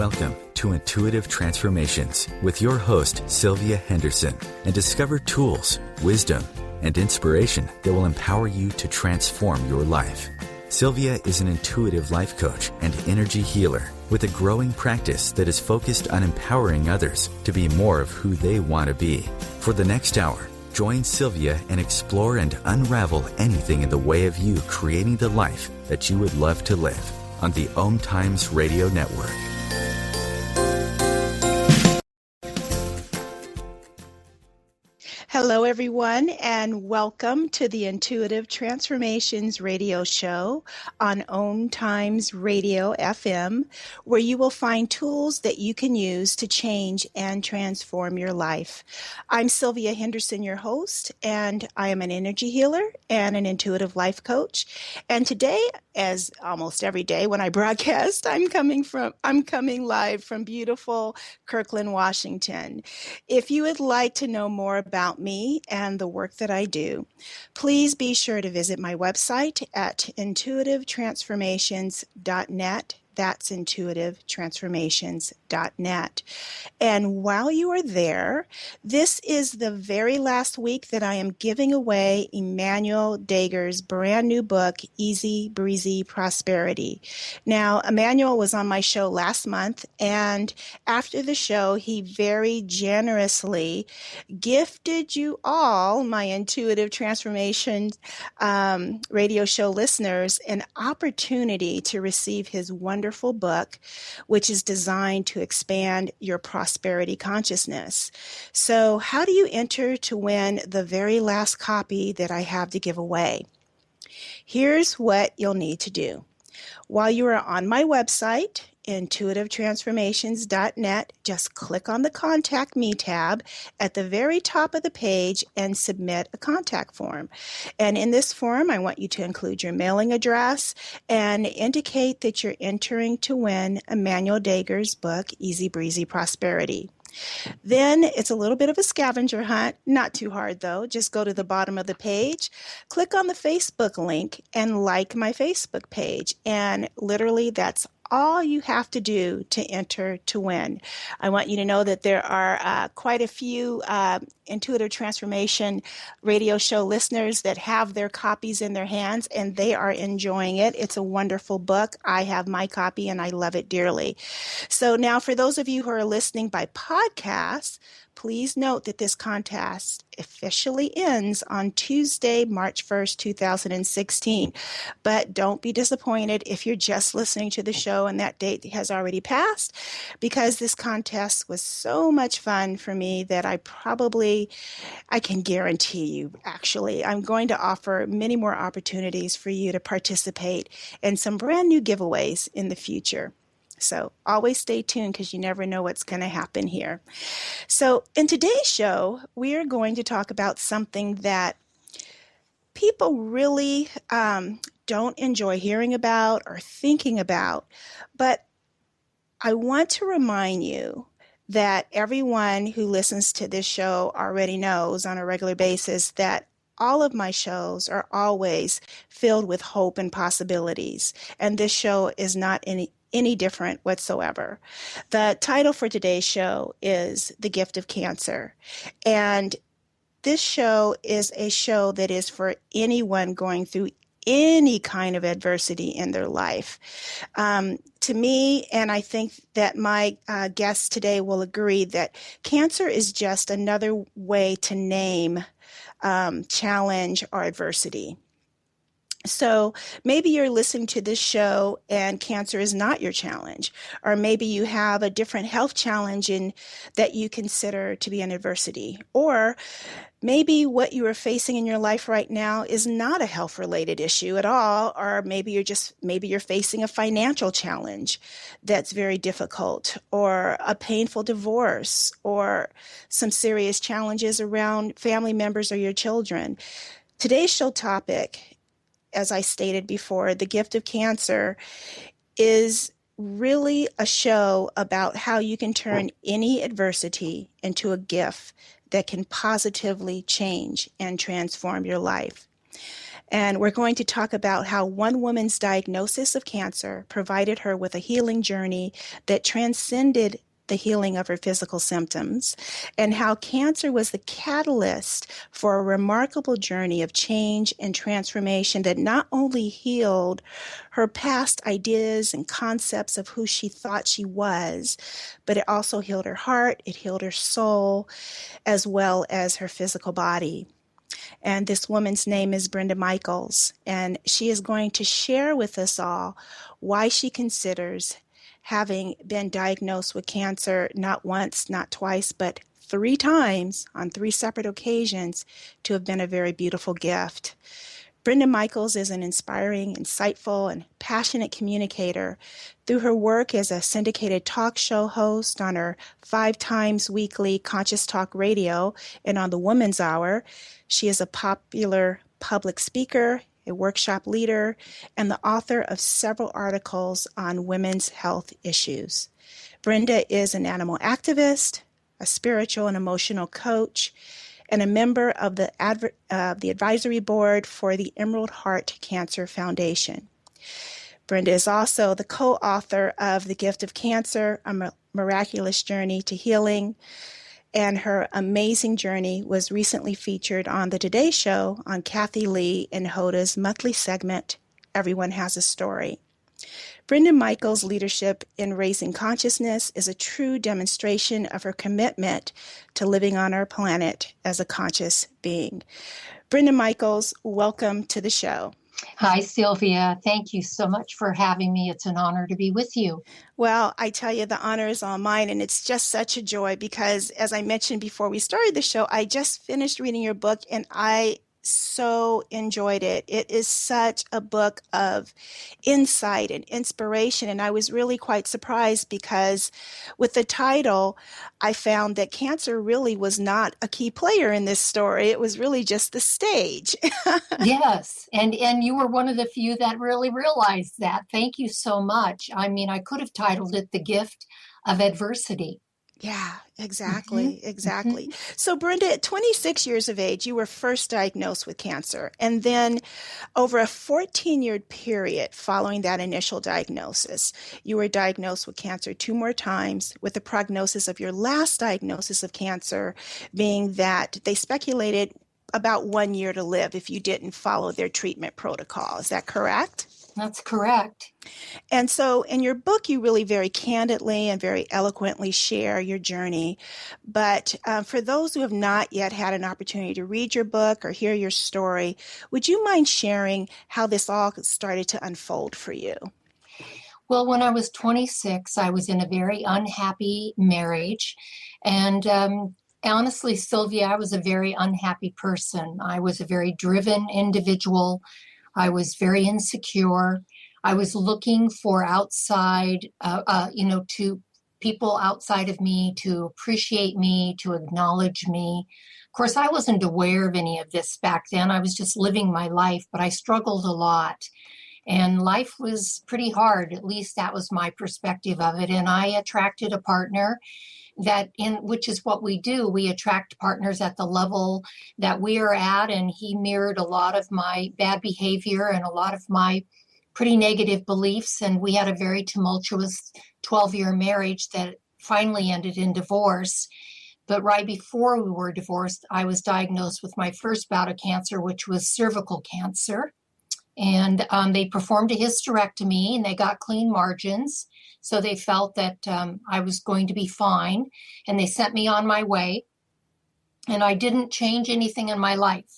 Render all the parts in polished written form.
Welcome to Intuitive Transformations with your host, Sylvia Henderson, and discover tools, wisdom, and inspiration that will empower you to transform your life. Sylvia is an intuitive life coach and energy healer with a growing practice that is focused on empowering others to be more of who they want to be. For the next hour, join Sylvia and explore and unravel anything in the way of you creating the life that you would love to live on the OMTimes Radio Network. Hello, everyone, and welcome to the Intuitive Transformations radio show on OMTimes Radio FM, where you will find tools that you can use to change and transform your life. I'm Sylvia Henderson, your host, and I am an energy healer and an intuitive life coach. And today, as almost every day when I broadcast, I'm coming live from beautiful Kirkland, Washington. If you would like to know more about me and the work that I do, please be sure to visit my website at intuitivetransformations.net. That's intuitivetransformations.net. And while you are there, this is the very last week that I am giving away Emmanuel Dager's brand new book, Easy Breezy Prosperity. Now, Emmanuel was on my show last month, and after the show, he very generously gifted you all, my Intuitive Transformation radio show listeners, an opportunity to receive his wonderful book, which is designed to expand your prosperity consciousness. So how do you enter to win the very last copy that I have to give away? Here's what you'll need to do. While you are on my website, intuitivetransformations.net, just click on the Contact Me tab at the very top of the page and submit a contact form. And in this form, I want you to include your mailing address and indicate that you're entering to win Emmanuel Dager's book, Easy Breezy Prosperity. Then it's a little bit of a scavenger hunt, not too hard though. Just go to the bottom of the page, click on the Facebook link, and like my Facebook page. And literally that's all you have to do to enter to win. I want you to know that there are quite a few Intuitive Transformation radio show listeners that have their copies in their hands, and they are enjoying it. It's a wonderful book. I have my copy, and I love it dearly. So now for those of you who are listening by podcast, please note that this contest officially ends on Tuesday, March 1st, 2016. But don't be disappointed if you're just listening to the show and that date has already passed, because this contest was so much fun for me that I can guarantee you, actually, I'm going to offer many more opportunities for you to participate in some brand new giveaways in the future. So always stay tuned because you never know what's going to happen here. So in today's show, we are going to talk about something that people really don't enjoy hearing about or thinking about. But I want to remind you that everyone who listens to this show already knows on a regular basis that all of my shows are always filled with hope and possibilities. And this show is not any different whatsoever. The title for today's show is The Gift of Cancer. And this show is a show that is for anyone going through any kind of adversity in their life. To me, and I think that my guests today will agree, that cancer is just another way to name challenge or adversity. So maybe you're listening to this show and cancer is not your challenge, or maybe you have a different health challenge that you consider to be an adversity, or maybe what you are facing in your life right now is not a health-related issue at all, or maybe you're facing a financial challenge that's very difficult, or a painful divorce, or some serious challenges around family members or your children. Today's show topic, as I stated before, The Gift of Cancer, is really a show about how you can turn any adversity into a gift that can positively change and transform your life. And we're going to talk about how one woman's diagnosis of cancer provided her with a healing journey that transcended the healing of her physical symptoms, and how cancer was the catalyst for a remarkable journey of change and transformation that not only healed her past ideas and concepts of who she thought she was, but it also healed her heart, it healed her soul, as well as her physical body. And this woman's name is Brenda Michaels, and she is going to share with us all why she considers having been diagnosed with cancer not once, not twice, but 3 times on 3 separate occasions to have been a very beautiful gift. Brenda Michaels is an inspiring, insightful, and passionate communicator. Through her work as a syndicated talk show host on her 5 times weekly Conscious Talk Radio and on the Woman's Hour, she is a popular public speaker, a workshop leader, and the author of several articles on women's health issues. Brenda is an animal activist, a spiritual and emotional coach, and a member of the advisory board for the Emerald Heart Cancer Foundation. Brenda is also the co-author of The Gift of Cancer, A Miraculous Journey to Healing, and her amazing journey was recently featured on The Today Show on Kathy Lee and Hoda's monthly segment, Everyone Has a Story. Brenda Michaels' leadership in raising consciousness is a true demonstration of her commitment to living on our planet as a conscious being. Brenda Michaels, welcome to the show. Hi, Sylvia. Thank you so much for having me. It's an honor to be with you. Well, I tell you, the honor is all mine, and it's just such a joy because, as I mentioned before we started the show, I just finished reading your book, and I so enjoyed it. It is such a book of insight and inspiration, and I was really quite surprised because with the title, I found that cancer really was not a key player in this story. It was really just the stage. Yes, and you were one of the few that really realized that. Thank you so much. I mean, I could have titled it The Gift of Adversity. Yeah, exactly. So, Brenda, at 26 years of age, you were first diagnosed with cancer. And then over a 14-year period following that initial diagnosis, you were diagnosed with cancer 2 more times, with the prognosis of your last diagnosis of cancer being that they speculated about 1 year to live if you didn't follow their treatment protocol. Is that correct? That's correct. And so in your book, you really very candidly and very eloquently share your journey. But for those who have not yet had an opportunity to read your book or hear your story, would you mind sharing how this all started to unfold for you? Well, when I was 26, I was in a very unhappy marriage. And honestly, Sylvia, I was a very unhappy person. I was a very driven individual. I was very insecure. I was looking for outside, to people outside of me to appreciate me, to acknowledge me. Of course, I wasn't aware of any of this back then. I was just living my life, but I struggled a lot. And life was pretty hard. At least that was my perspective of it. And I attracted a partner which is what we do. We attract partners at the level that we are at, and he mirrored a lot of my bad behavior and a lot of my pretty negative beliefs. And we had a very tumultuous 12-year marriage that finally ended in divorce. But right before we were divorced, I was diagnosed with my first bout of cancer, which was cervical cancer. And they performed a hysterectomy, and they got clean margins. So they felt that I was going to be fine, and they sent me on my way. And I didn't change anything in my life.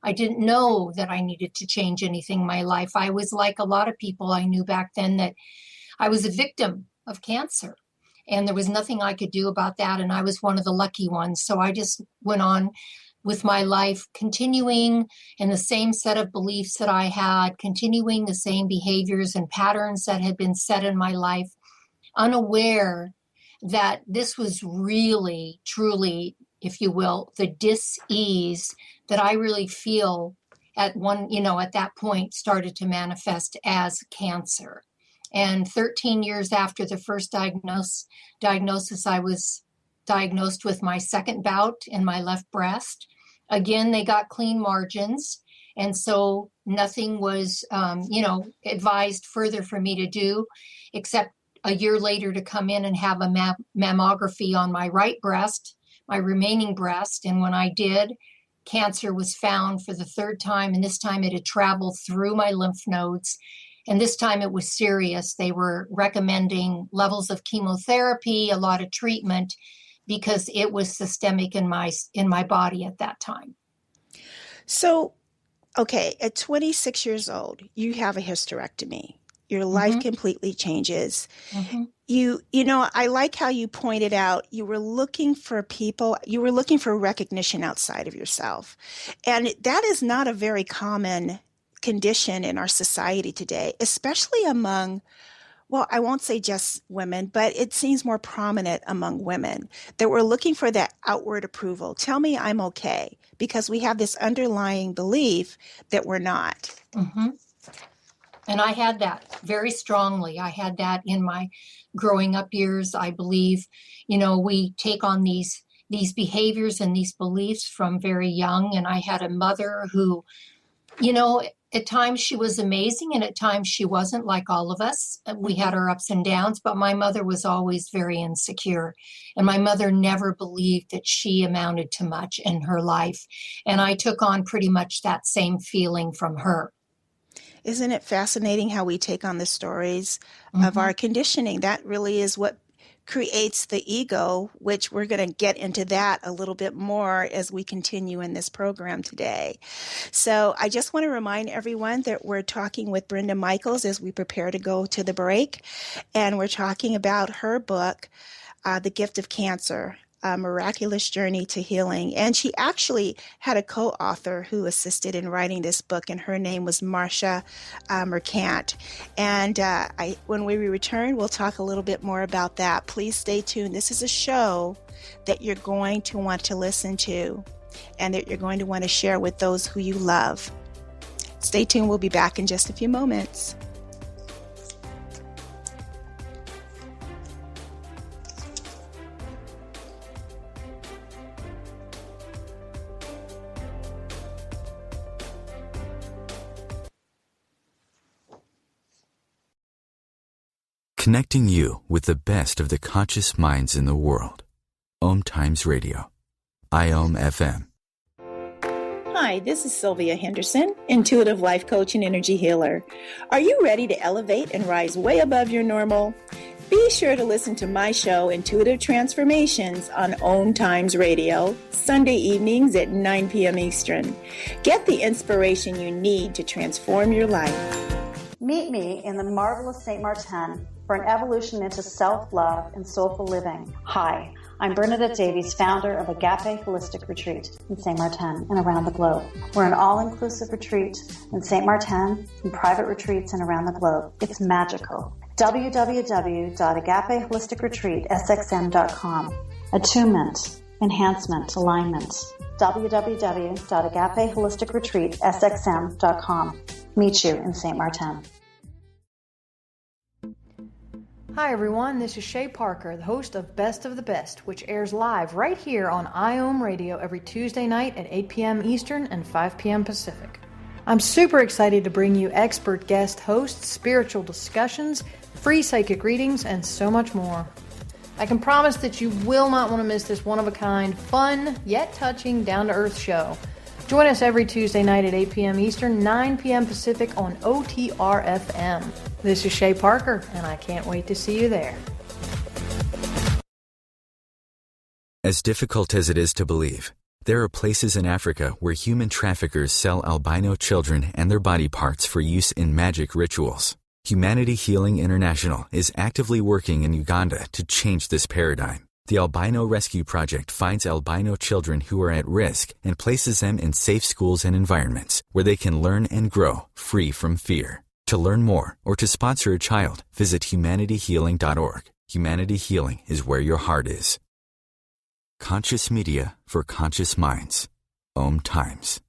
I didn't know that I needed to change anything in my life. I was like a lot of people I knew back then, that I was a victim of cancer, and there was nothing I could do about that. And I was one of the lucky ones. So I just went on with my life, continuing in the same set of beliefs that I had, continuing the same behaviors and patterns that had been set in my life, unaware that this was really, truly, if you will, the dis-ease that I really feel at that point started to manifest as cancer. And 13 years after the first diagnosis, I was diagnosed with my second bout in my left breast. Again, they got clean margins. And so nothing was, advised further for me to do, except a year later to come in and have a mammography on my right breast, my remaining breast. And when I did, cancer was found for the third time, and this time it had traveled through my lymph nodes. And this time it was serious. They were recommending levels of chemotherapy, a lot of treatment, because it was systemic in my body at that time. So, okay, at 26 years old, you have a hysterectomy. Your life completely changes. I like how you pointed out you were looking for recognition outside of yourself. And that is not a very common condition in our society today, especially among, well, I won't say just women, but it seems more prominent among women that we're looking for that outward approval. Tell me I'm okay, because we have this underlying belief that we're not. And I had that very strongly. I had that in my growing up years. I believe, we take on these behaviors and these beliefs from very young. And I had a mother who, at times she was amazing and at times she wasn't, like all of us. We had our ups and downs, but my mother was always very insecure. And my mother never believed that she amounted to much in her life. And I took on pretty much that same feeling from her. Isn't it fascinating how we take on the stories of our conditioning? That really is what creates the ego, which we're going to get into that a little bit more as we continue in this program today. So I just want to remind everyone that we're talking with Brenda Michaels as we prepare to go to the break. And we're talking about her book, The Gift of Cancer, A Miraculous Journey to Healing. And she actually had a co-author who assisted in writing this book, and her name was Marcia Mercant. And when we return, we'll talk a little bit more about that. Please stay tuned. This is a show that you're going to want to listen to and that you're going to want to share with those who you love. Stay tuned. We'll be back in just a few moments. Connecting you with the best of the conscious minds in the world. OMTimes Radio. IOM FM. Hi, this is Sylvia Henderson, intuitive life coach and energy healer. Are you ready to elevate and rise way above your normal? Be sure to listen to my show, Intuitive Transformations, on OMTimes Radio, Sunday evenings at 9 p.m. Eastern. Get the inspiration you need to transform your life. Meet me in the marvelous St. Martin for an evolution into self-love and soulful living. Hi, I'm Bernadette Davies, founder of Agape Holistic Retreat in St. Martin and around the globe. We're an all-inclusive retreat in St. Martin and private retreats and around the globe. It's magical. www.agapeholisticretreatsxm.com. Attunement, enhancement, alignment. www.agapeholisticretreatsxm.com. Meet you in St. Martin. Hi everyone, this is Shay Parker, the host of Best of the Best, which airs live right here on IOM Radio every Tuesday night at 8 p.m. Eastern and 5 p.m. Pacific. I'm super excited to bring you expert guest hosts, spiritual discussions, free psychic readings, and so much more. I can promise that you will not want to miss this one-of-a-kind, fun, yet touching, down-to-earth show. Join us every Tuesday night at 8 p.m. Eastern, 9 p.m. Pacific on OTR-FM. This is Shay Parker, and I can't wait to see you there. As difficult as it is to believe, there are places in Africa where human traffickers sell albino children and their body parts for use in magic rituals. Humanity Healing International is actively working in Uganda to change this paradigm. The Albino Rescue Project finds albino children who are at risk and places them in safe schools and environments where they can learn and grow free from fear. To learn more or to sponsor a child, visit humanityhealing.org. Humanity Healing is where your heart is. Conscious media for conscious minds. OMTimes.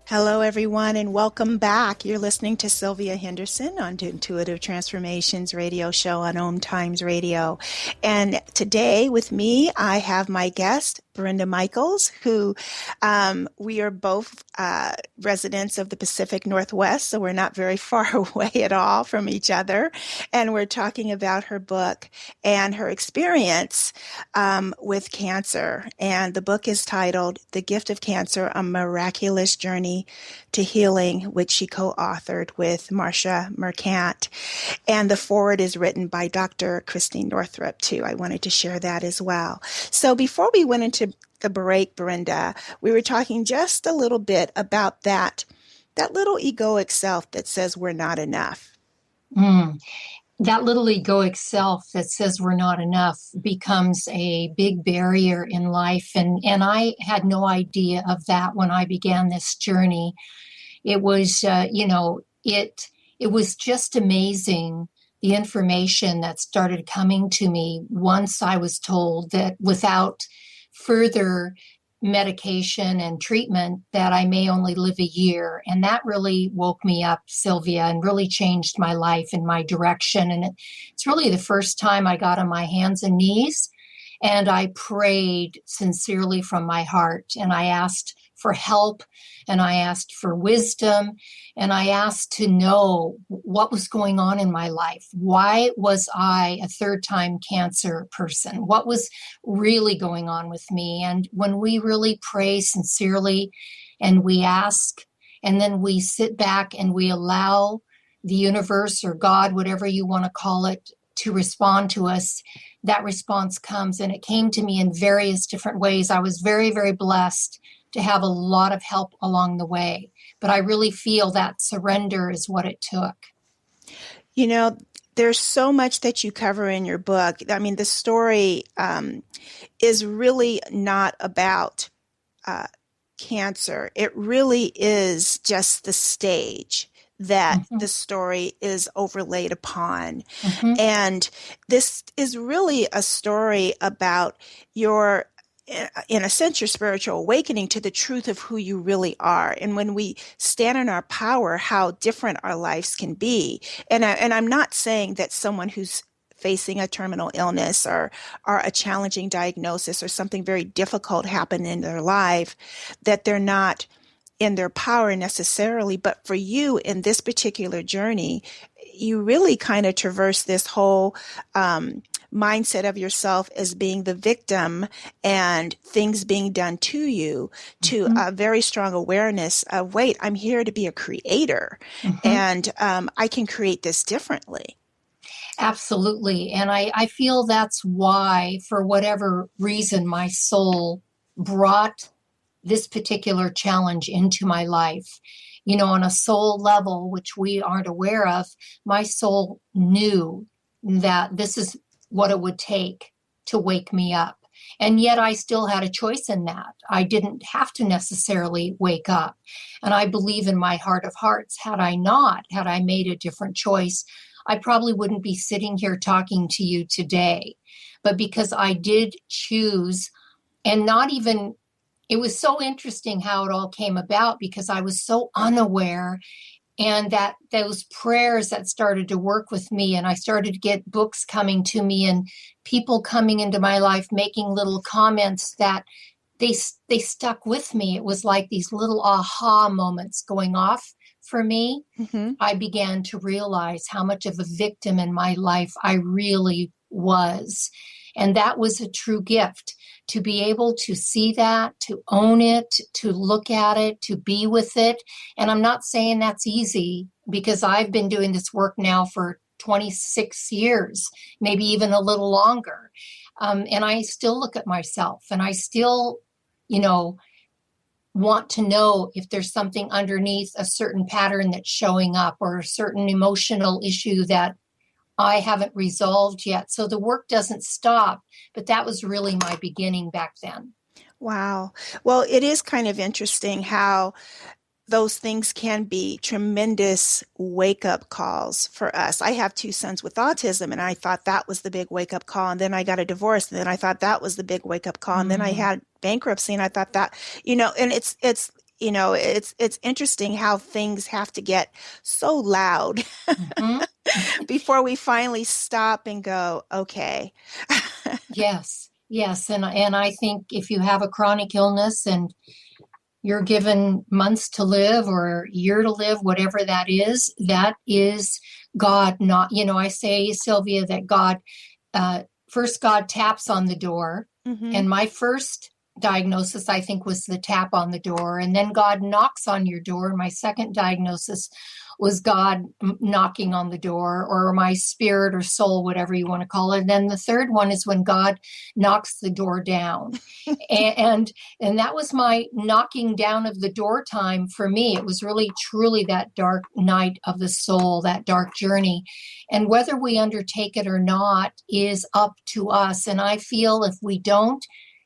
Hello, everyone, and welcome back. You're listening to Sylvia Henderson on the Intuitive Transformations radio show on OMTimes Radio. And today with me, I have my guest, Brenda Michaels, who we are both residents of the Pacific Northwest, so we're not very far away at all from each other. And we're talking about her book and her experience with cancer. And the book is titled The Gift of Cancer, A Miraculous Journey to Healing, which she co-authored with Marcia Mercant. And the foreword is written by Dr. Christine Northrup, too. I wanted to share that as well. So before we went into the break, Brenda, we were talking just a little bit about that little egoic self that says we're not enough. That little egoic self that says we're not enough becomes a big barrier in life. And I had no idea of that when I began this journey. It was, it was just amazing, the information that started coming to me once I was told that without further medication and treatment that I may only live a year. And that really woke me up, Sylvia, and really changed my life and my direction. And it's really the first time I got on my hands and knees and I prayed sincerely from my heart. And I asked for help and I asked for wisdom and I asked to know what was going on in my life. Why was I a third-time cancer person? What was really going on with me? And when we really pray sincerely and we ask, and then we sit back and we allow the universe or God, whatever you want to call it, to respond to us, that response comes. And it came to me in various different ways. I was very, very blessed to have a lot of help along the way. But I really feel that surrender is what it took. You know, there's so much that you cover in your book. I mean, the story is really not about cancer. It really is just the stage that the story is overlaid upon. And this is really a story about your, in a sense, your spiritual awakening to the truth of who you really are. And when we stand in our power, how different our lives can be. And I'm not saying that someone who's facing a terminal illness or a challenging diagnosis or something very difficult happen in their life, that they're not in their power necessarily. But for you in this particular journey, you really kind of traverse this whole mindset of yourself as being the victim and things being done to you, to a very strong awareness of, wait, I'm here to be a creator and I can create this differently. Absolutely. And I feel that's why, for whatever reason, my soul brought this particular challenge into my life. You know, on a soul level, which we aren't aware of, my soul knew that this is what it would take to wake me up. And yet I still had a choice in that. I didn't have to necessarily wake up. And I believe in my heart of hearts, had I made a different choice, I probably wouldn't be sitting here talking to you today. But because I did choose, and not even, it was so interesting how it all came about because I was so unaware, and that those prayers that started to work with me, and I started to get books coming to me and people coming into my life making little comments that they stuck with me. It was like these little aha moments going off for me. I began to realize how much of a victim in my life I really was. And that was a true gift, to be able to see that, to own it, to look at it, to be with it. And I'm not saying that's easy, because I've been doing this work now for 26 years, maybe even a little longer. And I still look at myself and I still, want to know if there's something underneath a certain pattern that's showing up, or a certain emotional issue that I haven't resolved yet. So the work doesn't stop, but that was really my beginning back then. Wow. Well, it is kind of interesting how those things can be tremendous wake-up calls for us. I have two sons with autism, and I thought that was the big wake-up call. And then I got a divorce, and then I thought that was the big wake-up call. And then I had bankruptcy, and I thought that, and it's interesting how things have to get so loud before we finally stop and go, okay. Yes. Yes, and I think if you have a chronic illness and you're given months to live or a year to live, whatever that is God not, I say, Sylvia, that first God taps on the door. Mm-hmm. And my first diagnosis, I think, was the tap on the door. And then God knocks on your door. My second diagnosis was God knocking on the door, or my spirit or soul, whatever you want to call it. And then the third one is when God knocks the door down. and that was my knocking down of the door time for me. It was really, truly that dark night of the soul, that dark journey. And whether we undertake it or not is up to us. And I feel if we don't,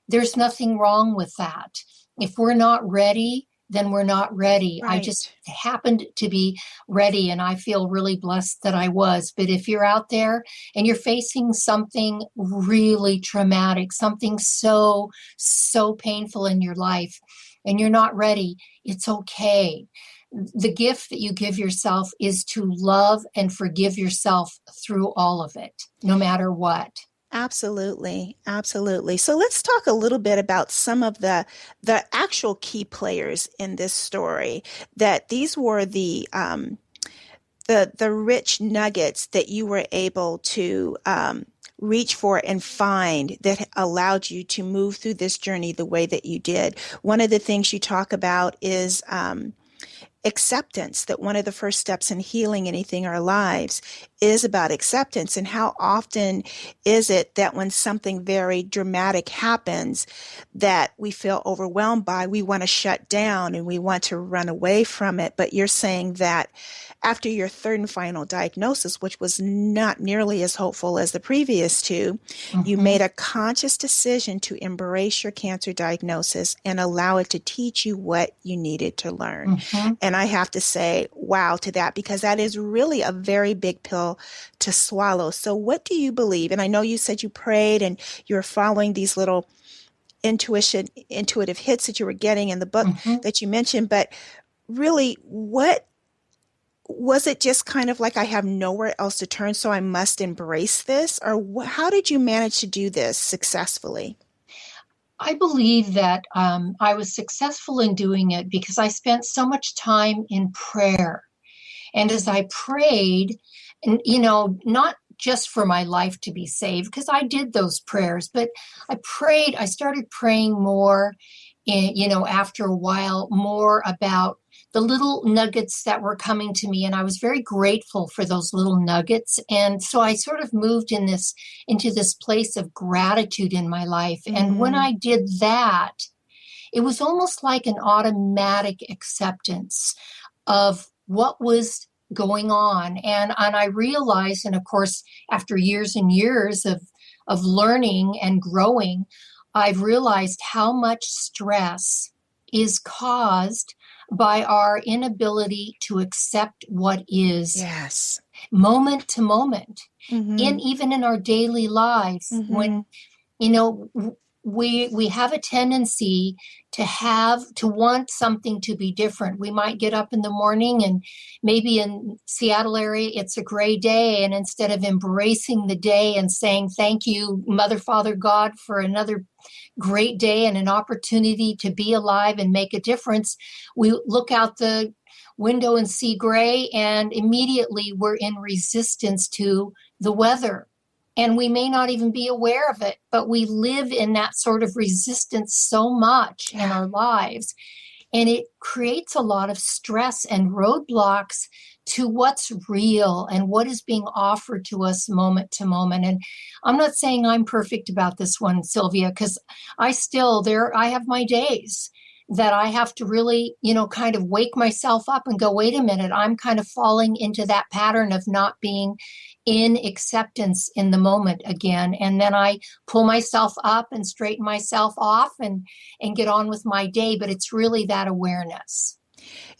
there's nothing wrong with that. If we're not ready, then we're not ready. Right. I just happened to be ready, and I feel really blessed that I was. But if you're out there and you're facing something really traumatic, something so painful in your life, and you're not ready, it's okay. The gift that you give yourself is to love and forgive yourself through all of it, no matter what. Absolutely. Absolutely. So let's talk a little bit about some of the actual key players in this story, that these were the rich nuggets that you were able to reach for and find that allowed you to move through this journey the way that you did. One of the things you talk about is acceptance, that one of the first steps in healing anything in our lives is about acceptance. And how often is it that when something very dramatic happens that we feel overwhelmed by, we want to shut down and we want to run away from it. But you're saying that after your third and final diagnosis, which was not nearly as hopeful as the previous two, you made a conscious decision to embrace your cancer diagnosis and allow it to teach you what you needed to learn. And I have to say, wow to that, because that is really a very big pill to swallow. So what do you believe? And I know you said you prayed and you're following these little intuitive hits that you were getting in the book that you mentioned, but really, what was it? Just kind of like, I have nowhere else to turn, so I must embrace this? Or how did you manage to do this successfully? I believe that I was successful in doing it because I spent so much time in prayer. And as I prayed, and not just for my life to be saved, because I did those prayers, but I started praying more, after a while, more about the little nuggets that were coming to me. And I was very grateful for those little nuggets. And so I sort of moved into this place of gratitude in my life. And when I did that, it was almost like an automatic acceptance of what was going on. And I realized, and of course, after years and years of learning and growing, I've realized how much stress is caused by our inability to accept what is. Yes. Moment to moment, even in our daily lives, when we have a tendency to want something to be different. We might get up in the morning, and maybe in Seattle area, it's a gray day. And instead of embracing the day and saying, thank you, Mother, Father, God, for another great day and an opportunity to be alive and make a difference, we look out the window and see gray, and immediately we're in resistance to the weather. And we may not even be aware of it, but we live in that sort of resistance so much in our lives. And it creates a lot of stress and roadblocks to what's real and what is being offered to us moment to moment. And I'm not saying I'm perfect about this one, Sylvia, because I have my days that I have to really, kind of wake myself up and go, wait a minute, I'm kind of falling into that pattern of not being in acceptance in the moment again. And then I pull myself up and straighten myself off and get on with my day. But it's really that awareness.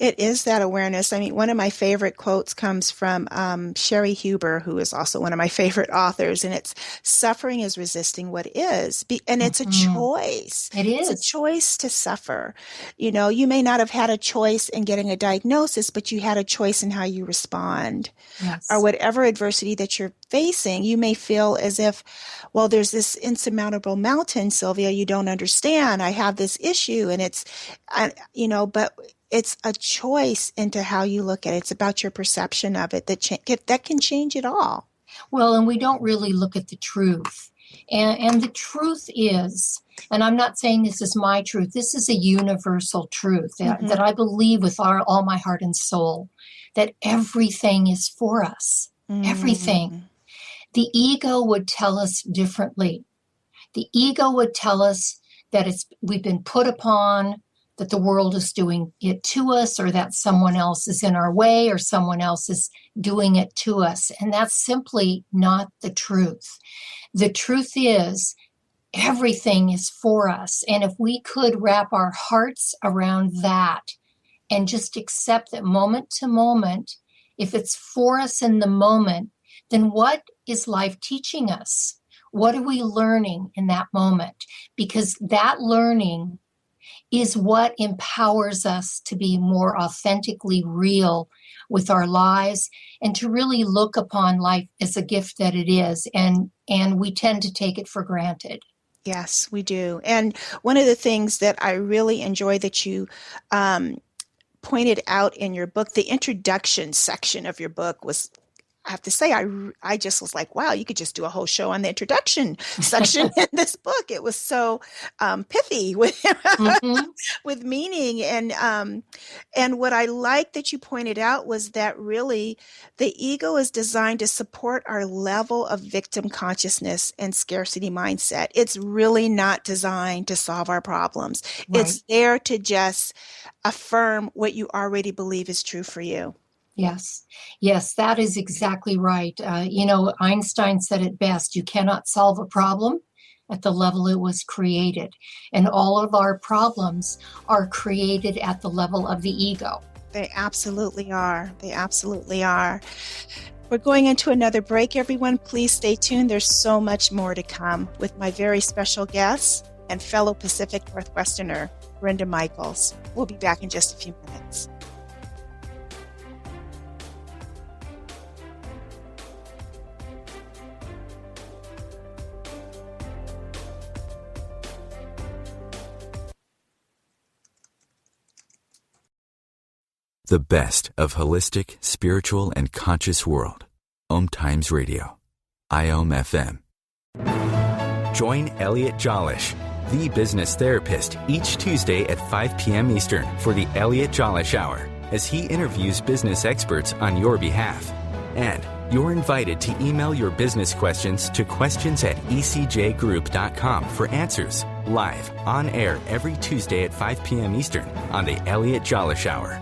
It is that awareness. I mean, one of my favorite quotes comes from Sherry Huber, who is also one of my favorite authors, and it's, suffering is resisting what is. And it's a choice. It is. It's a choice to suffer. You may not have had a choice in getting a diagnosis, but you had a choice in how you respond. Yes. Or whatever adversity that you're facing, you may feel as if, well, there's this insurmountable mountain, Sylvia, you don't understand. I have this issue, and but it's a choice into how you look at it. It's about your perception of it that can change it all. Well, and we don't really look at the truth. And the truth is, and I'm not saying this is my truth, this is a universal truth that I believe with all my heart and soul, that everything is for us. Everything. The ego would tell us differently. The ego would tell us that we've been put upon, that the world is doing it to us, or that someone else is in our way, or someone else is doing it to us. And that's simply not the truth. The truth is, everything is for us. And if we could wrap our hearts around that and just accept that moment to moment, if it's for us in the moment, then what is life teaching us? What are we learning in that moment? Because that learning is what empowers us to be more authentically real with our lives and to really look upon life as a gift that it is. And we tend to take it for granted. Yes, we do. And one of the things that I really enjoy that you pointed out in your book, the introduction section of your book was, I have to say, I just was like, wow, you could just do a whole show on the introduction section in this book. It was so pithy with with meaning. And what I like that you pointed out was that really the ego is designed to support our level of victim consciousness and scarcity mindset. It's really not designed to solve our problems. Right. It's there to just affirm what you already believe is true for you. Yes, that is exactly right. Einstein said it best, you cannot solve a problem at the level it was created. And all of our problems are created at the level of the ego. They absolutely are. They absolutely are. We're going into another break, everyone. Please stay tuned. There's so much more to come with my very special guest and fellow Pacific Northwesterner, Brenda Michaels. We'll be back in just a few minutes. The best of holistic, spiritual, and conscious world. OMTimes Radio. IOM FM. Join Elliot Jolish, the business therapist, each Tuesday at 5 p.m. Eastern for the Elliot Jolish Hour, as he interviews business experts on your behalf. And you're invited to email your business questions to questions@ecjgroup.com for answers, live, on air every Tuesday at 5 p.m. Eastern on the Elliot Jolish Hour.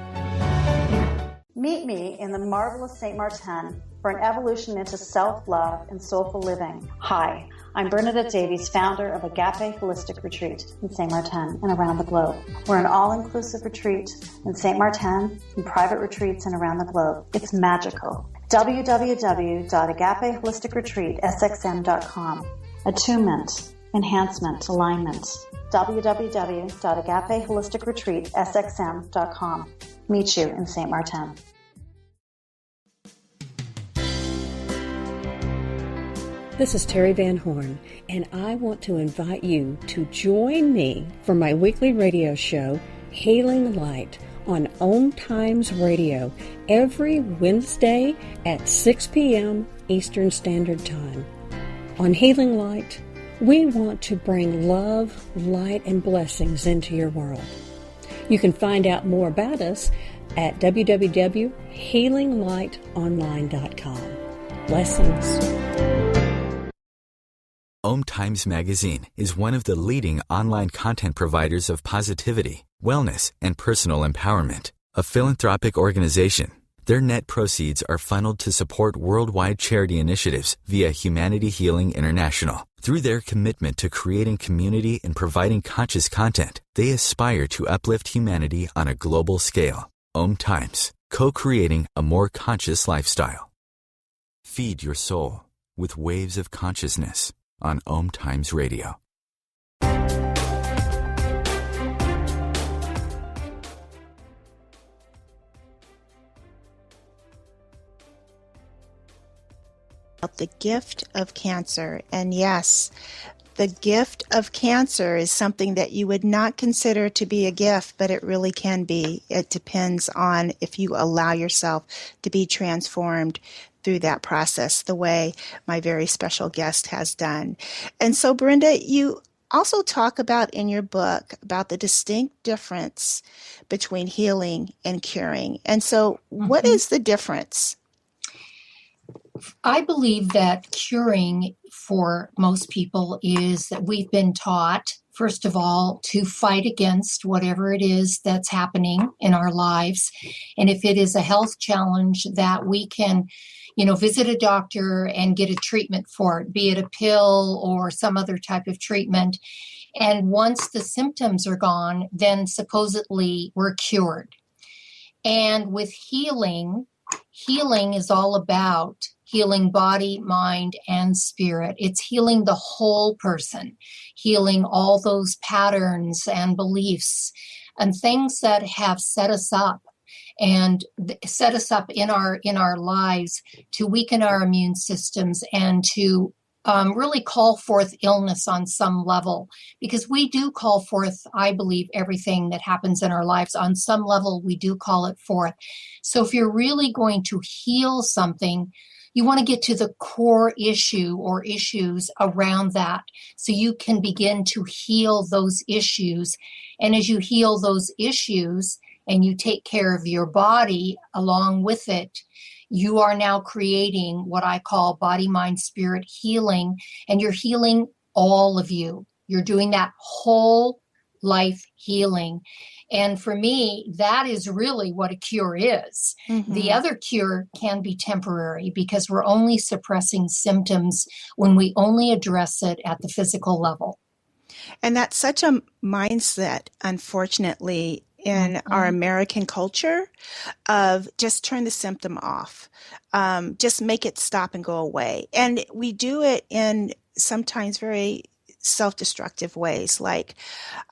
Meet me in the marvelous St. Martin for an evolution into self-love and soulful living. Hi, I'm Bernadette Davies, founder of Agape Holistic Retreat in St. Martin and around the globe. We're an all-inclusive retreat in St. Martin and private retreats and around the globe. It's magical. www.agapeholisticretreatsxm.com. Attunement, enhancement, alignment. www.agapeholisticretreatsxm.com. Meet you in St. Martin. This is Terry Van Horn, and I want to invite you to join me for my weekly radio show, Healing Light, on OMTimes Radio every Wednesday at 6 p.m. Eastern Standard Time. On Healing Light, we want to bring love, light, and blessings into your world. You can find out more about us at www.healinglightonline.com. Blessings. OMTimes Magazine is one of the leading online content providers of positivity, wellness, and personal empowerment. A philanthropic organization, their net proceeds are funneled to support worldwide charity initiatives via Humanity Healing International. Through their commitment to creating community and providing conscious content, they aspire to uplift humanity on a global scale. OMTimes, co-creating a more conscious lifestyle. Feed your soul with waves of consciousness on OMTimes Radio. The gift of cancer. And yes, the gift of cancer is something that you would not consider to be a gift, but it really can be. It depends on if you allow yourself to be transformed through that process, the way my very special guest has done. And so, Brenda, you also talk about in your book about the distinct difference between healing and curing. And so, what is the difference? I believe that curing for most people is that we've been taught, first of all, to fight against whatever it is that's happening in our lives. And if it is a health challenge, that we can, visit a doctor and get a treatment for it, be it a pill or some other type of treatment. And once the symptoms are gone, then supposedly we're cured. And with healing is all about healing body, mind, and spirit. It's healing the whole person, healing all those patterns and beliefs and things that have set us up and set us up in our lives to weaken our immune systems and to really call forth illness on some level, because we do call forth, I believe, everything that happens in our lives. On some level, we do call it forth. So if you're really going to heal something, you want to get to the core issue or issues around that so you can begin to heal those issues. And as you heal those issues and you take care of your body along with it, you are now creating what I call body, mind, spirit healing, and you're healing all of you. You're doing that whole life healing. And for me, that is really what a cure is. Mm-hmm. The other cure can be temporary because we're only suppressing symptoms when we only address it at the physical level. And that's such a mindset, unfortunately, in our American culture of just turn the symptom off, just make it stop and go away. And we do it in sometimes very self-destructive ways, like,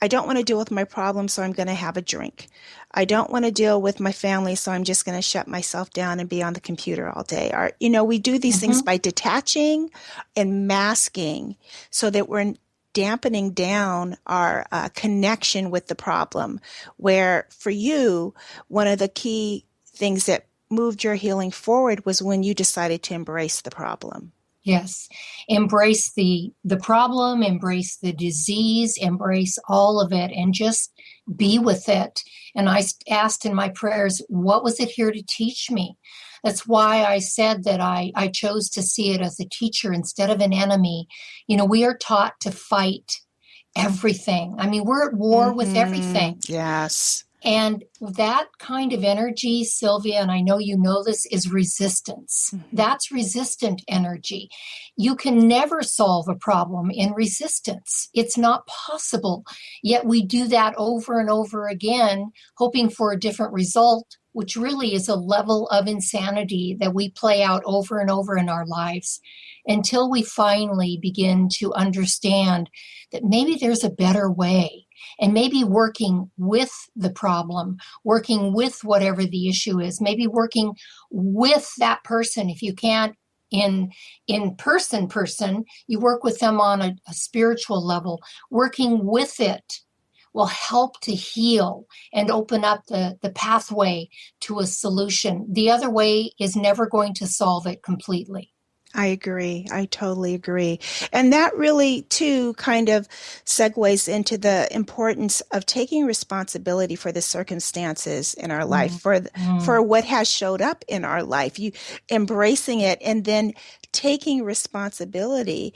I don't want to deal with my problem, so I'm going to have a drink. I don't want to deal with my family, so I'm just going to shut myself down and be on the computer all day. Or, we do these things by detaching and masking so that we're dampening down our connection with the problem, where for you, one of the key things that moved your healing forward was when you decided to embrace the problem. Yes. Embrace the problem, embrace the disease, embrace all of it, and just be with it. And I asked in my prayers, what was it here to teach me? That's why I said that I chose to see it as a teacher instead of an enemy. We are taught to fight everything. I mean, we're at war with everything. Yes. And that kind of energy, Sylvia, and I know you know this, is resistance. That's resistant energy. You can never solve a problem in resistance. It's not possible. Yet we do that over and over again, hoping for a different result, which really is a level of insanity that we play out over and over in our lives until we finally begin to understand that maybe there's a better way. And maybe working with the problem, working with whatever the issue is, maybe working with that person. If you can't in person, you work with them on a spiritual level. Working with it will help to heal and open up the pathway to a solution. The other way is never going to solve it completely. I agree. I totally agree. And that really, too, kind of segues into the importance of taking responsibility for the circumstances in our life, for what has showed up in our life, you embracing it and then taking responsibility.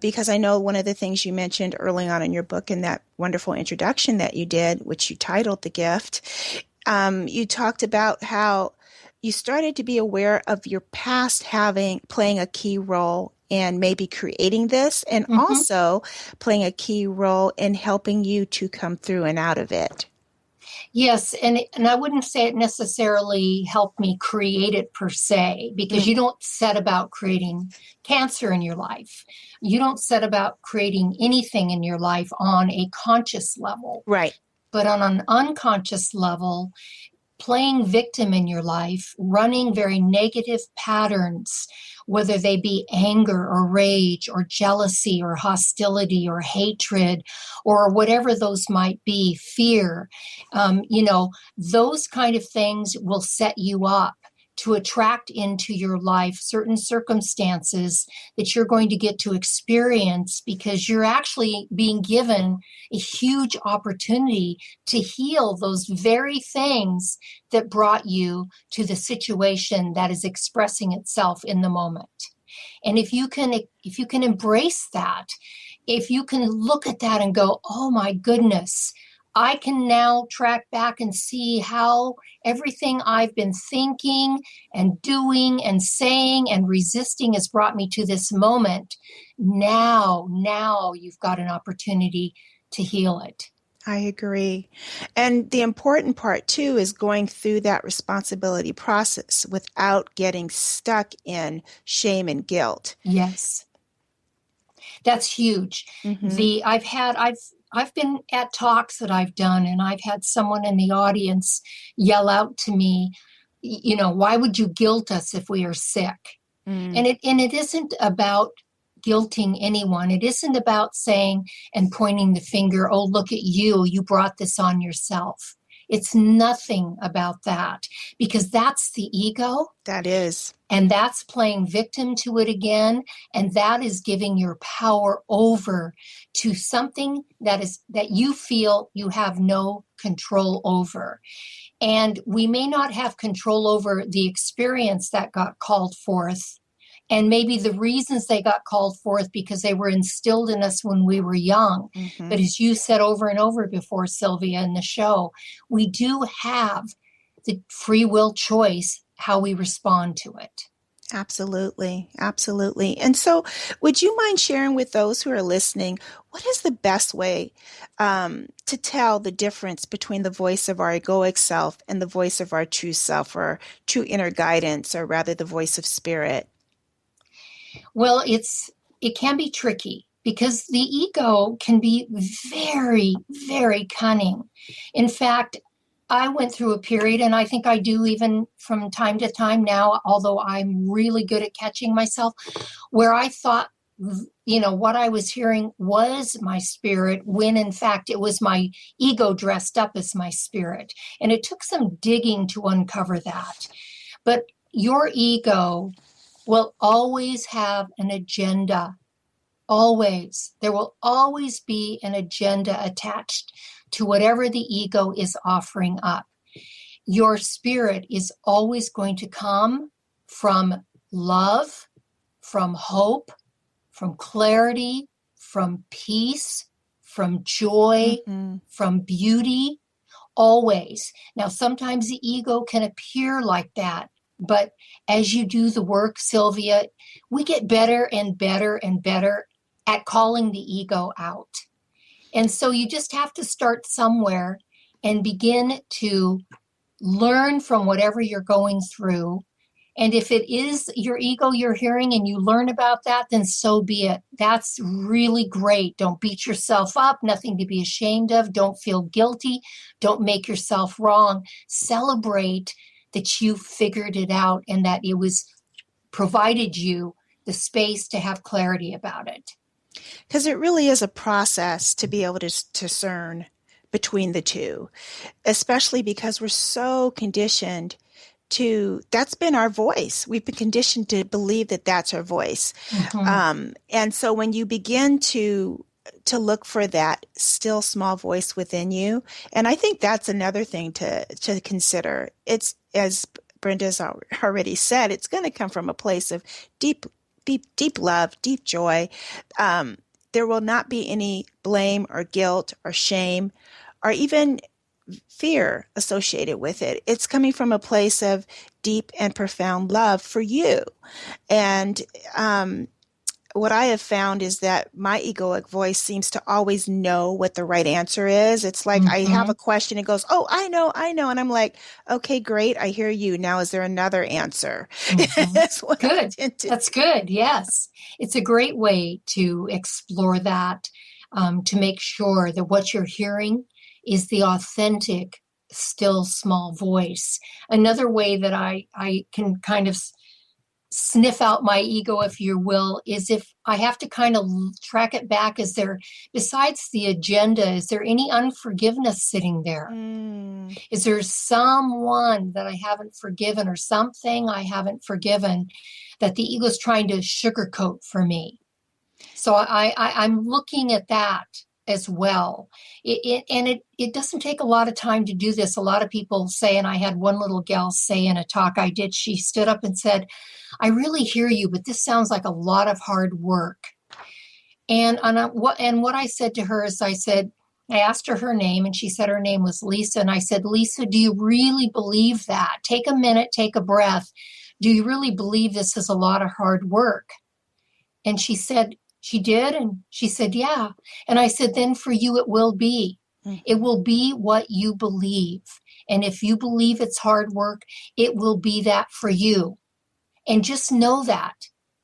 Because I know one of the things you mentioned early on in your book in that wonderful introduction that you did, which you titled The Gift, you talked about how you started to be aware of your past playing a key role in maybe creating this and also playing a key role in helping you to come through and out of it. Yes, and I wouldn't say it necessarily helped me create it per se, because you don't set about creating cancer in your life. You don't set about creating anything in your life on a conscious level. Right. But on an unconscious level, playing victim in your life, running very negative patterns, whether they be anger or rage or jealousy or hostility or hatred or whatever those might be, fear, those kind of things will set you up to attract into your life certain circumstances that you're going to get to experience, because you're actually being given a huge opportunity to heal those very things that brought you to the situation that is expressing itself in the moment. And if you can embrace that, if you can look at that and go, oh my goodness, I can now track back and see how everything I've been thinking and doing and saying and resisting has brought me to this moment. Now you've got an opportunity to heal it. I agree. And the important part, too, is going through that responsibility process without getting stuck in shame and guilt. Yes. That's huge. Mm-hmm. I've been at talks that I've done, and I've had someone in the audience yell out to me, why would you guilt us if we are sick? And it isn't about guilting anyone. It isn't about saying and pointing the finger, oh, look at you brought this on yourself. It's nothing about that, because that's the ego. That is. And that's playing victim to it again. And that is giving your power over to something that you feel you have no control over. And we may not have control over the experience that got called forth. And maybe the reasons they got called forth because they were instilled in us when we were young. Mm-hmm. But as you said over and over before, Sylvia, in the show, we do have the free will choice how we respond to it. Absolutely. Absolutely. And so would you mind sharing with those who are listening, what is the best way to tell the difference between the voice of our egoic self and the voice of our true self, or true inner guidance, or rather the voice of spirit? Well, it can be tricky, because the ego can be very, very cunning. In fact, I went through a period, and I think I do even from time to time now, although I'm really good at catching myself, where I thought, what I was hearing was my spirit, when in fact it was my ego dressed up as my spirit. And it took some digging to uncover that. But your ego will always have an agenda. Always. There will always be an agenda attached to whatever the ego is offering up. Your spirit is always going to come from love, from hope, from clarity, from peace, from joy, from beauty, always. Now, sometimes the ego can appear like that, but as you do the work, Sylvia, we get better and better and better at calling the ego out. And so you just have to start somewhere and begin to learn from whatever you're going through. And if it is your ego you're hearing and you learn about that, then so be it. That's really great. Don't beat yourself up. Nothing to be ashamed of. Don't feel guilty. Don't make yourself wrong. Celebrate that you figured it out and that it was provided you the space to have clarity about it. Because it really is a process to be able to discern between the two, especially because we're so conditioned that's been our voice. We've been conditioned to believe that that's our voice. Mm-hmm. And so when you begin to look for that still small voice within you, and I think that's another thing to consider. It's, as Brenda's already said, it's going to come from a place of deep love, deep joy. There will not be any blame or guilt or shame or even fear associated with it. It's coming from a place of deep and profound love for you. And what I have found is that my egoic voice seems to always know what the right answer is. It's like I have a question, it goes, oh, I know. And I'm like, okay, great. I hear you. Now, is there another answer? That's what good. That's good. Yes. It's a great way to explore that, to make sure that what you're hearing is the authentic still small voice. Another way that I can kind of sniff out my ego, if you will, is if I have to kind of track it back. Is there, besides the agenda, is there any unforgiveness sitting there? Is there someone that I haven't forgiven or something I haven't forgiven that the ego is trying to sugarcoat for me? So I'm looking at that as well. It doesn't take a lot of time to do this. A lot of people say, and I had one little gal say in a talk I did, she stood up and said, I really hear you, but this sounds like a lot of hard work. And what I said to her is, I asked her name, and she said her name was Lisa. And I said, Lisa, do you really believe that? Take a minute, take a breath. Do you really believe this is a lot of hard work? And she said, she did. And she said, yeah. And I said, then for you, it will be. It will be what you believe. And if you believe it's hard work, it will be that for you. And just know that.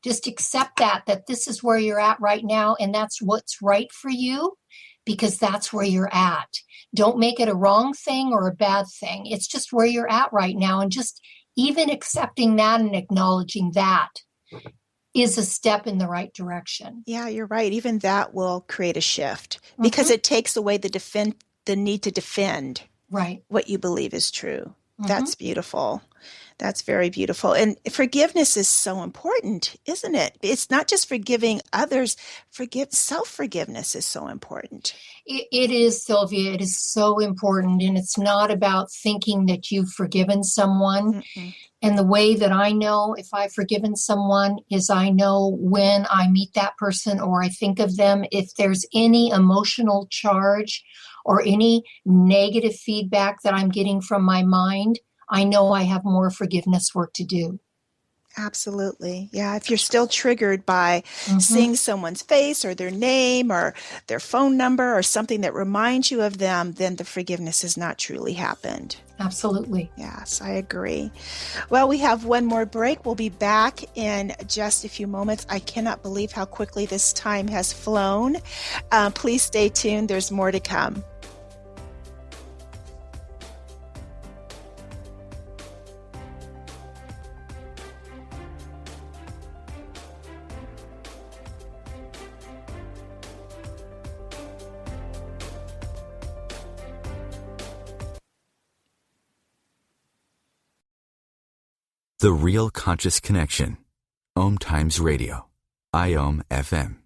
Just accept that this is where you're at right now. And that's what's right for you, because that's where you're at. Don't make it a wrong thing or a bad thing. It's just where you're at right now. And just even accepting that and acknowledging that is a step in the right direction. Yeah, you're right. Even that will create a shift because it takes away the need to defend what you believe is true. That's beautiful. That's very beautiful. And forgiveness is so important, isn't it? It's not just forgiving others. Self-forgiveness is so important. It is, Sylvia. It is so important. And it's not about thinking that you've forgiven someone. And the way that I know if I've forgiven someone is I know when I meet that person or I think of them, if there's any emotional charge or any negative feedback that I'm getting from my mind, I know I have more forgiveness work to do. Absolutely. Yeah. If you're still triggered by seeing someone's face or their name or their phone number or something that reminds you of them, then the forgiveness has not truly happened. Absolutely. Yes, I agree. Well, we have one more break. We'll be back in just a few moments. I cannot believe how quickly this time has flown. Please stay tuned. There's more to come. The Real Conscious Connection. OMTimes Radio. IOM FM.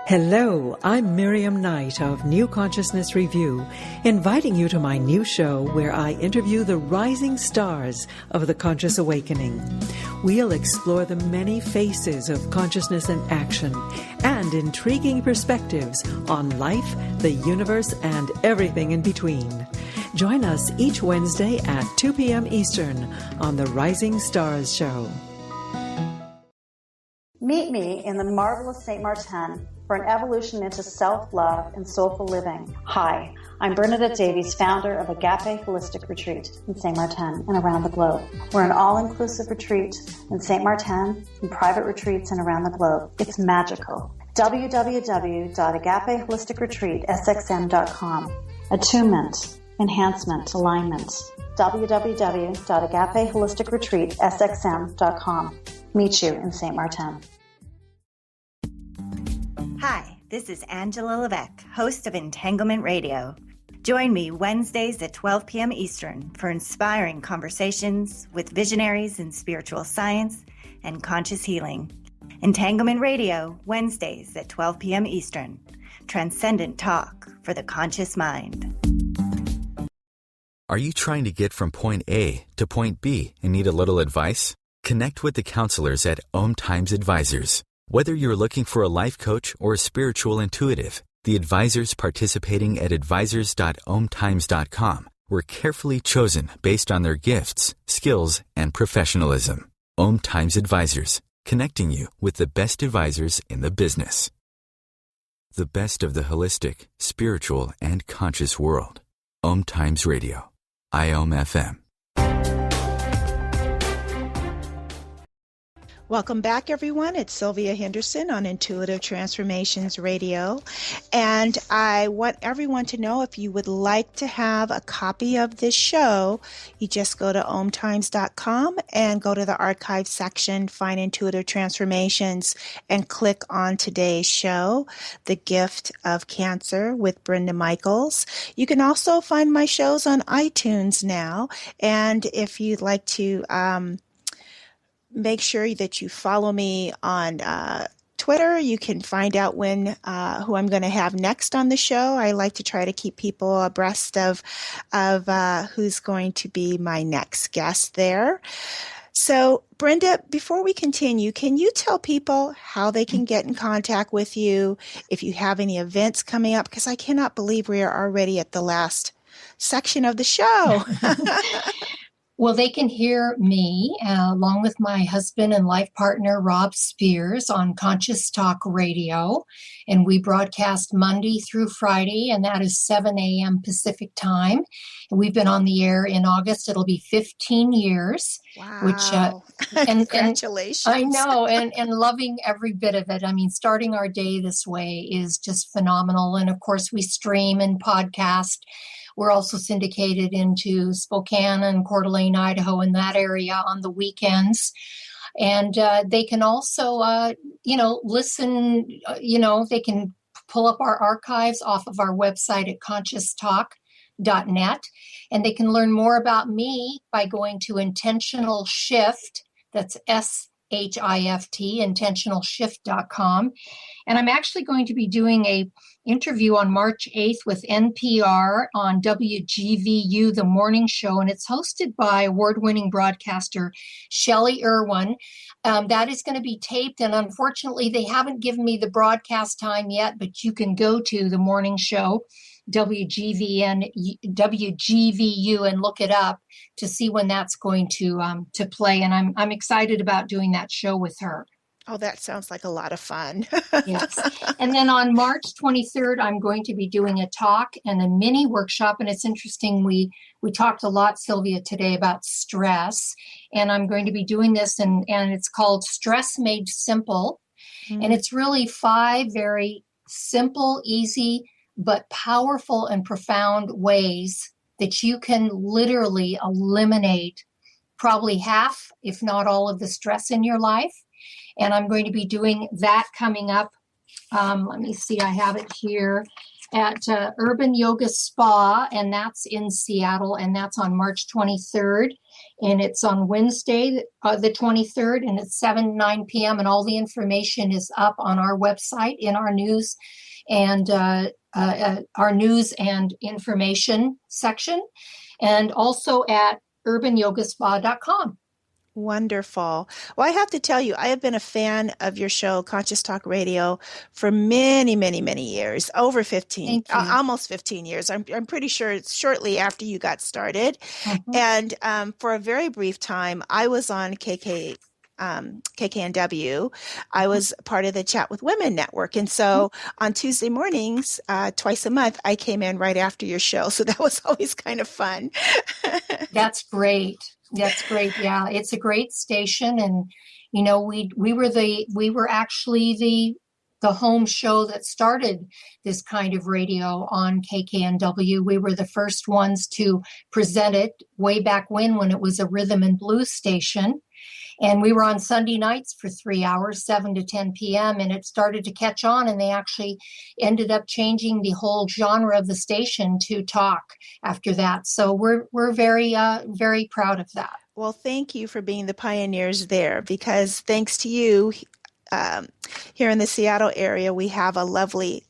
Hello, I'm Miriam Knight of New Consciousness Review, inviting you to my new show where I interview the rising stars of the conscious awakening. We'll explore the many faces of consciousness in action and intriguing perspectives on life, the universe, and everything in between. Join us each Wednesday at 2 p.m. Eastern on the Rising Stars Show. Meet me in the marvelous St. Martin for an evolution into self-love and soulful living. Hi, I'm Bernadette Davies, founder of Agape Holistic Retreat in St. Martin and around the globe. We're an all-inclusive retreat in St. Martin and private retreats and around the globe. It's magical. www.agapeholisticretreatsxm.com. Attunement, enhancement, alignment. www.agapeholisticretreatsxm.com. Meet you in St. Martin. Hi, this is Angela Levesque, host of Entanglement Radio. Join me Wednesdays at 12 p.m. Eastern for inspiring conversations with visionaries in spiritual science and conscious healing. Entanglement Radio, Wednesdays at 12 p.m. Eastern. Transcendent talk for the conscious mind. Are you trying to get from point A to point B and need a little advice? Connect with the counselors at OMTimes Advisors. Whether you're looking for a life coach or a spiritual intuitive, the advisors participating at advisors.omtimes.com were carefully chosen based on their gifts, skills, and professionalism. OMTimes Advisors, connecting you with the best advisors in the business. The best of the holistic, spiritual, and conscious world. OMTimes Radio. IOM FM. Welcome back, everyone. It's Sylvia Henderson on Intuitive Transformations Radio. And I want everyone to know, if you would like to have a copy of this show, you just go to OMTimes.com and go to the archive section, find Intuitive Transformations, and click on today's show, The Gift of Cancer with Brenda Michaels. You can also find my shows on iTunes now. And if you'd like to make sure that you follow me on Twitter. You can find out when who I'm going to have next on the show. I like to try to keep people abreast of who's going to be my next guest there. So, Brenda, before we continue, can you tell people how they can get in contact with you, if you have any events coming up? Because I cannot believe we are already at the last section of the show. Well, they can hear me along with my husband and life partner, Rob Spears, on Conscious Talk Radio. And we broadcast Monday through Friday, and that is 7 a.m. Pacific time. And we've been on the air in August. It'll be 15 years. Wow. Which, Congratulations. I know, and loving every bit of it. I mean, starting our day this way is just phenomenal. And of course, we stream and podcast. We're also syndicated into Spokane and Coeur d'Alene, Idaho, in that area on the weekends. And they can also, listen, they can pull up our archives off of our website at conscioustalk.net. And they can learn more about me by going to Intentional Shift. That's SHIFT, intentionalshift.com. And I'm actually going to be doing a interview on March 8th with NPR on WGVU, The Morning Show, and it's hosted by award-winning broadcaster Shelley Irwin. That is going to be taped, and unfortunately, they haven't given me the broadcast time yet, but you can go to The Morning Show, WGVU, and look it up to see when that's going to play, and I'm excited about doing that show with her. Oh, that sounds like a lot of fun. Yes. And then on March 23rd, I'm going to be doing a talk and a mini workshop. And it's interesting. We talked a lot, Sylvia, today about stress. And I'm going to be doing this, and it's called Stress Made Simple. Mm-hmm. And it's really 5 very simple, easy, but powerful and profound ways that you can literally eliminate probably half, if not all, of the stress in your life. And I'm going to be doing that coming up. Let me see, I have it here at Urban Yoga Spa, and that's in Seattle, and that's on March 23rd. And it's on Wednesday, the 23rd, and it's 9 p.m. And all the information is up on our website in our news and information section, and also at urbanyogaspa.com. Wonderful. Well, I have to tell you, I have been a fan of your show, Conscious Talk Radio, for many, many, many years, over 15, almost 15 years. I'm pretty sure it's shortly after you got started. Mm-hmm. And for a very brief time, I was on KKNW. I was part of the Chat with Women network. And so on Tuesday mornings, twice a month, I came in right after your show. So that was always kind of fun. That's great. That's great. Yeah, it's a great station. And, we were actually the home show that started this kind of radio on KKNW. We were the first ones to present it way back when it was a rhythm and blues station. And we were on Sunday nights for 3 hours, 7 to 10 p.m., and it started to catch on, and they actually ended up changing the whole genre of the station to talk after that. So we're very, very proud of that. Well, thank you for being the pioneers there, because thanks to you, here in the Seattle area, we have a lovely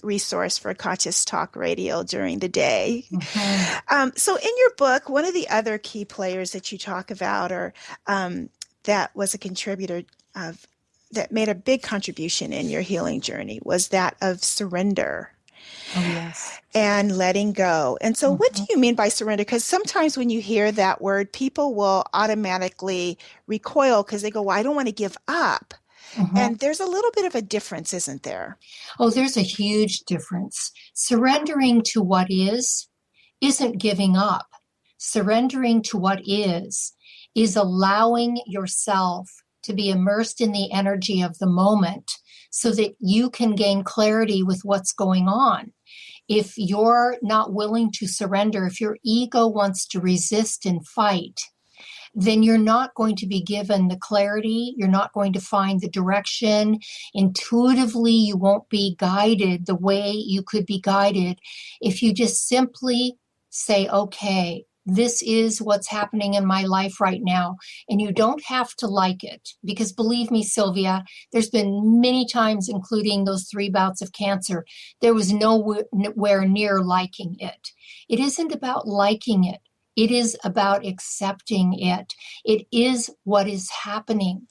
resource for Conscious Talk Radio during the day. Mm-hmm. So in your book, one of the other key players that you talk about that was a contributor that made a big contribution in your healing journey was that of surrender. Oh, yes. And letting go. And so what do you mean by surrender? Because sometimes when you hear that word, people will automatically recoil because they go, well, I don't want to give up. Mm-hmm. And there's a little bit of a difference, isn't there? Oh, there's a huge difference. Surrendering to what isn't giving up. Surrendering to what is allowing yourself to be immersed in the energy of the moment so that you can gain clarity with what's going on. If you're not willing to surrender, if your ego wants to resist and fight, then you're not going to be given the clarity. You're not going to find the direction. Intuitively, you won't be guided the way you could be guided if you just simply say, okay, this is what's happening in my life right now. And you don't have to like it. Because believe me, Sylvia, there's been many times, including those 3 bouts of cancer, there was nowhere near liking it. It isn't about liking it. It is about accepting it. It is what is happening.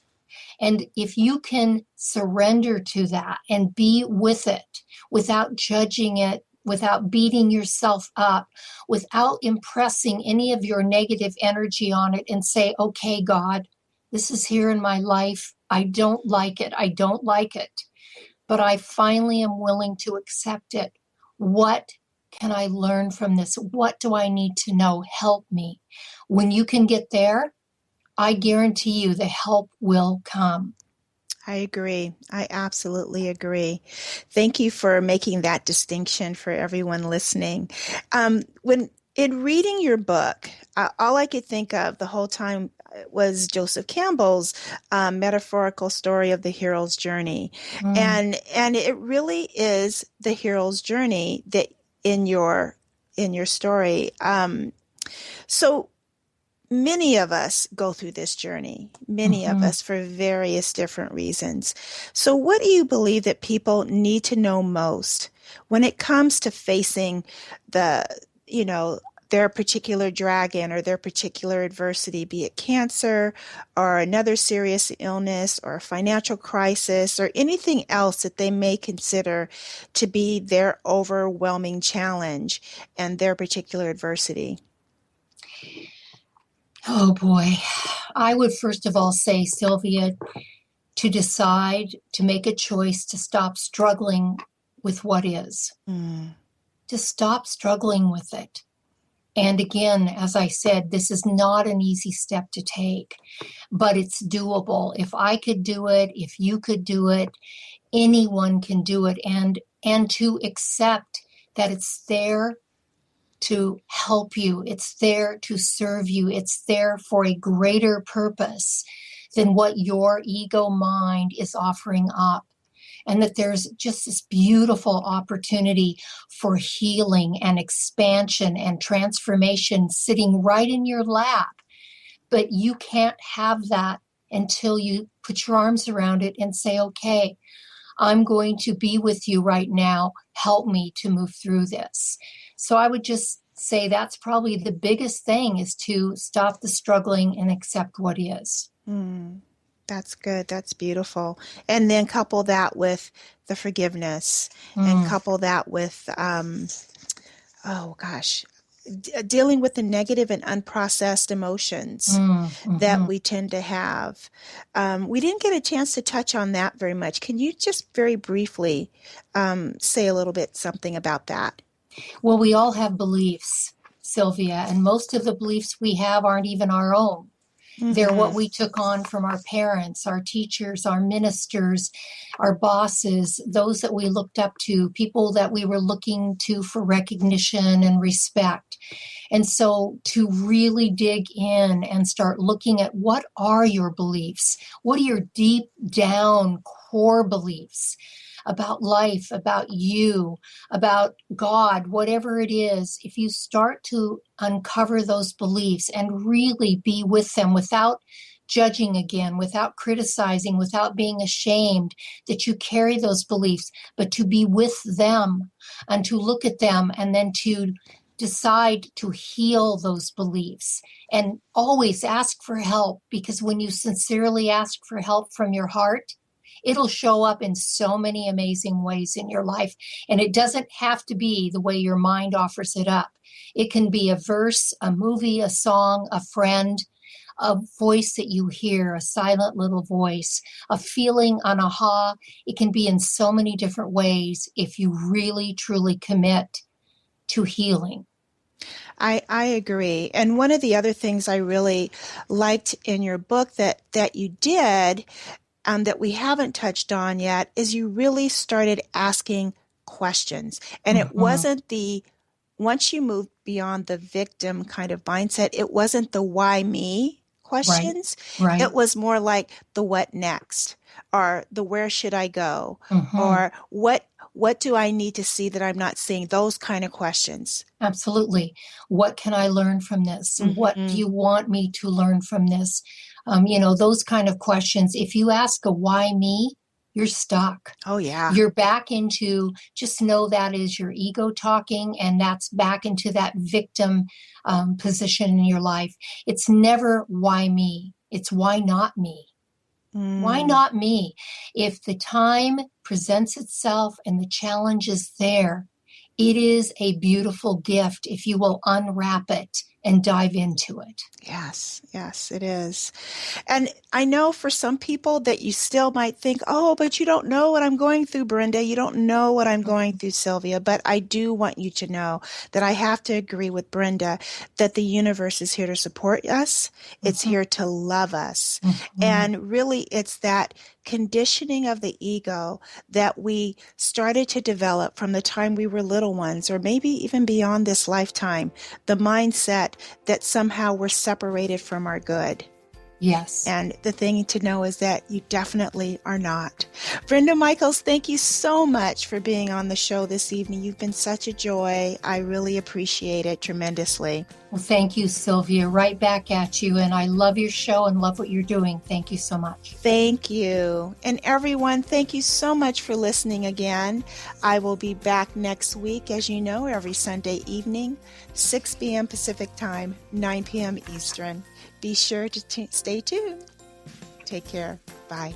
And if you can surrender to that and be with it without judging it, without beating yourself up, without impressing any of your negative energy on it and say, okay, God, this is here in my life. I don't like it. I don't like it. But I finally am willing to accept it. What can I learn from this? What do I need to know? Help me. When you can get there, I guarantee you the help will come. I agree. I absolutely agree. Thank you for making that distinction for everyone listening. When in reading your book, all I could think of the whole time was Joseph Campbell's metaphorical story of the hero's journey. And it really is the hero's journey that in your story. So many of us go through this journey, many of us for various different reasons. So what do you believe that people need to know most when it comes to facing their particular dragon or their particular adversity, be it cancer or another serious illness or a financial crisis or anything else that they may consider to be their overwhelming challenge and their particular adversity? Oh boy. I would first of all say, Sylvia, to decide to make a choice to stop struggling with what is. To stop struggling with it. And again, as I said, this is not an easy step to take, but it's doable. If I could do it, if you could do it, anyone can do it. And to accept that it's there to help you. It's there to serve you. It's there for a greater purpose than what your ego mind is offering up. And that there's just this beautiful opportunity for healing and expansion and transformation sitting right in your lap. But you can't have that until you put your arms around it and say, okay, I'm going to be with you right now. Help me to move through this. So I would just say that's probably the biggest thing, is to stop the struggling and accept what is. That's good. That's beautiful. And then couple that with the forgiveness and couple that with, dealing with the negative and unprocessed emotions that we tend to have. We didn't get a chance to touch on that very much. Can you just very briefly say a little bit something about that? Well, we all have beliefs, Sylvia, and most of the beliefs we have aren't even our own. They're what we took on from our parents, our teachers, our ministers, our bosses, those that we looked up to, people that we were looking to for recognition and respect. And so to really dig in and start looking at what are your beliefs? What are your deep down core beliefs about life, about you, about God, whatever it is? If you start to uncover those beliefs and really be with them without judging again, without criticizing, without being ashamed that you carry those beliefs, but to be with them and to look at them and then to decide to heal those beliefs, and always ask for help, because when you sincerely ask for help from your heart, it'll show up in so many amazing ways in your life. And it doesn't have to be the way your mind offers it up. It can be a verse, a movie, a song, a friend, a voice that you hear, a silent little voice, a feeling, an aha. It can be in so many different ways if you really, truly commit to healing. I agree. And one of the other things I really liked in your book that you did that we haven't touched on yet is you really started asking questions. And it wasn't once you moved beyond the victim kind of mindset, it wasn't the why me questions. Right. It was more like the what next, or the where should I go, or what do I need to see that I'm not seeing? Those kind of questions. Absolutely. What can I learn from this? What do you want me to learn from this? Those kind of questions. If you ask a why me, you're stuck. Oh, yeah. You're back into, just know that is your ego talking, and that's back into that victim position in your life. It's never why me. It's why not me. Why not me? If the time presents itself and the challenge is there, it is a beautiful gift if you will unwrap it and dive into it. Yes, it is. And I know for some people that you still might think, oh, but you don't know what I'm going through, Brenda. You don't know what I'm going through, Sylvia. But I do want you to know that I have to agree with Brenda that the universe is here to support us. It's here to love us. And really, it's that conditioning of the ego that we started to develop from the time we were little ones, or maybe even beyond this lifetime, the mindset that somehow we're separated from our good. Yes. And the thing to know is that you definitely are not. Brenda Michaels, thank you so much for being on the show this evening. You've been such a joy. I really appreciate it tremendously. Well, thank you, Sylvia. Right back at you. And I love your show and love what you're doing. Thank you so much. Thank you. And everyone, thank you so much for listening again. I will be back next week, as you know, every Sunday evening, 6 p.m. Pacific Time, 9 p.m. Eastern. Be sure to stay tuned. Take care. Bye.